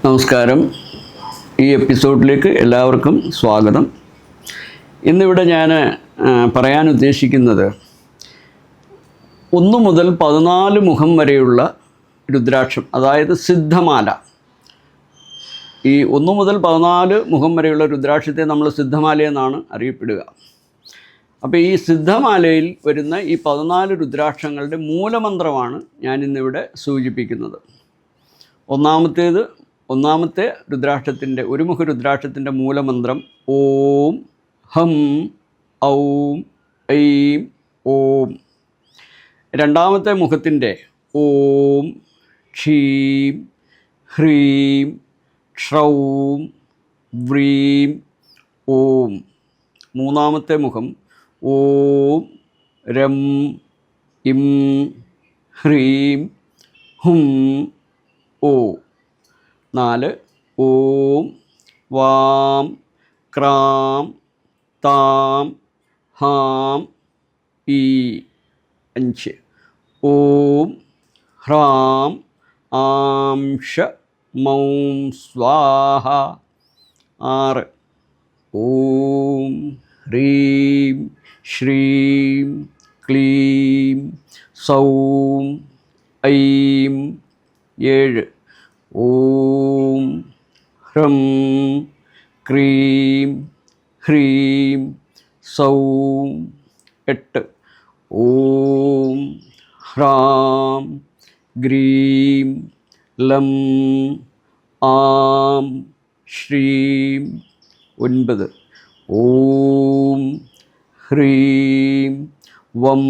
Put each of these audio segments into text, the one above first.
നമസ്കാരം. ഈ എപ്പിസോഡിലേക്ക് എല്ലാവർക്കും സ്വാഗതം. ഇന്നിവിടെ ഞാൻ പറയാൻ ഉദ്ദേശിക്കുന്നത് 1 മുതൽ 14 മുഖം വരെയുള്ള രുദ്രാക്ഷം, അതായത് സിദ്ധമാല. ഈ 1 മുതൽ 14 മുഖം വരെയുള്ള രുദ്രാക്ഷത്തെ നമ്മൾ സിദ്ധമാലയെന്നാണ് അറിയപ്പെടുക. അപ്പോൾ ഈ സിദ്ധമാലയിൽ വരുന്ന ഈ 14 രുദ്രാക്ഷങ്ങളുടെ മൂലമന്ത്രമാണ് ഞാനിന്നിവിടെ സൂചിപ്പിക്കുന്നത്. ഒന്നാമത്തെ രുദ്രാക്ഷത്തിൻ്റെ, ഒരു മുഖ രുദ്രാക്ഷത്തിൻ്റെ മൂലമന്ത്രം ഓം ഹം ഔം ഐം ഓം. രണ്ടാമത്തെ മുഖത്തിൻ്റെ ഓം ക്ഷീം ഹ്രീം ക്ഷൗം വ്രീം ഓം. മൂന്നാമത്തെ മുഖം ഓം രം ഇം ഹ്രീം ഹും ഓ. 4 ഓം വാം ക്രാം താം ഹാം ഈ. 5 ഓം ഹ്രാം ആം ഷ മൗം സ്വാഹ. 6 ഓം ഹ്രീം ശ്രീം ക്ലീം സൗം ഐം. 7 ഓം ഹ്രം ക്രീം ഹ്രീം സൗം. 8 ഓം ഹ്രാം ഗ്രീം ലം ആം ശ്രീം. 9 ഓം ഹ്രീം വം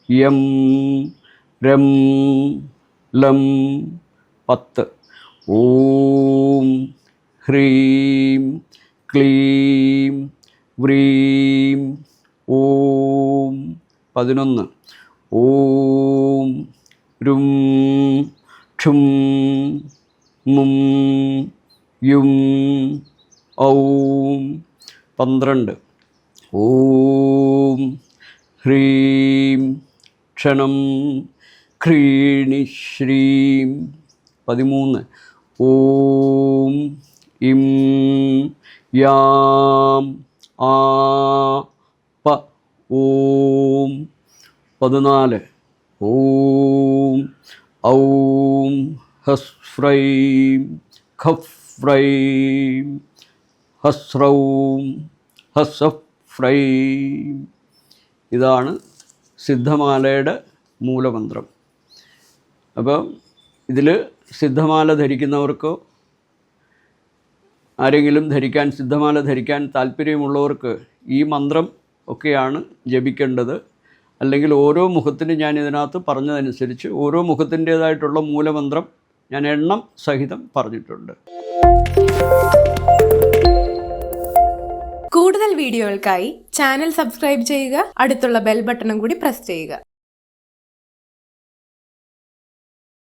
യം രം ലം. 10 ഓം ഹ്രീം ക്ലീം വ്രീം ഓം. 11 ഓം രും ക്ഷും മും യും ഔം. 12 ഓം ഹ്രീം ക്ഷണം ഖ്രീണി ശ്രീം. 13 ഓം ഇം യാം ആ പ ഓം. 14 ഓം ഔം ഹസ്ഫ്രൈം ഖഫ്രൈം ഹസ്രൗം ഹസഫ്രൈം. ഇതാണ് സിദ്ധമാലയുടെ മൂലമന്ത്രം. അപ്പം ഇതിൽ സിദ്ധമാല ധരിക്കുന്നവർക്കോ ആരെങ്കിലും സിദ്ധമാല ധരിക്കാൻ താല്പര്യമുള്ളവർക്ക് ഈ മന്ത്രം ഒക്കെയാണ് ജപിക്കേണ്ടത്. അല്ലെങ്കിൽ ഓരോ മുഖത്തിന് ഞാൻ ഇതിനകത്ത് പറഞ്ഞതനുസരിച്ച് ഓരോ മുഖത്തിൻ്റേതായിട്ടുള്ള മൂലമന്ത്രം ഞാൻ എണ്ണം സഹിതം പറഞ്ഞിട്ടുണ്ട്. കൂടുതൽ വീഡിയോകൾക്കായി ചാനൽ സബ്സ്ക്രൈബ് ചെയ്യുക, അടുത്തുള്ള ബെൽ ബട്ടണും കൂടി പ്രസ് ചെയ്യുക.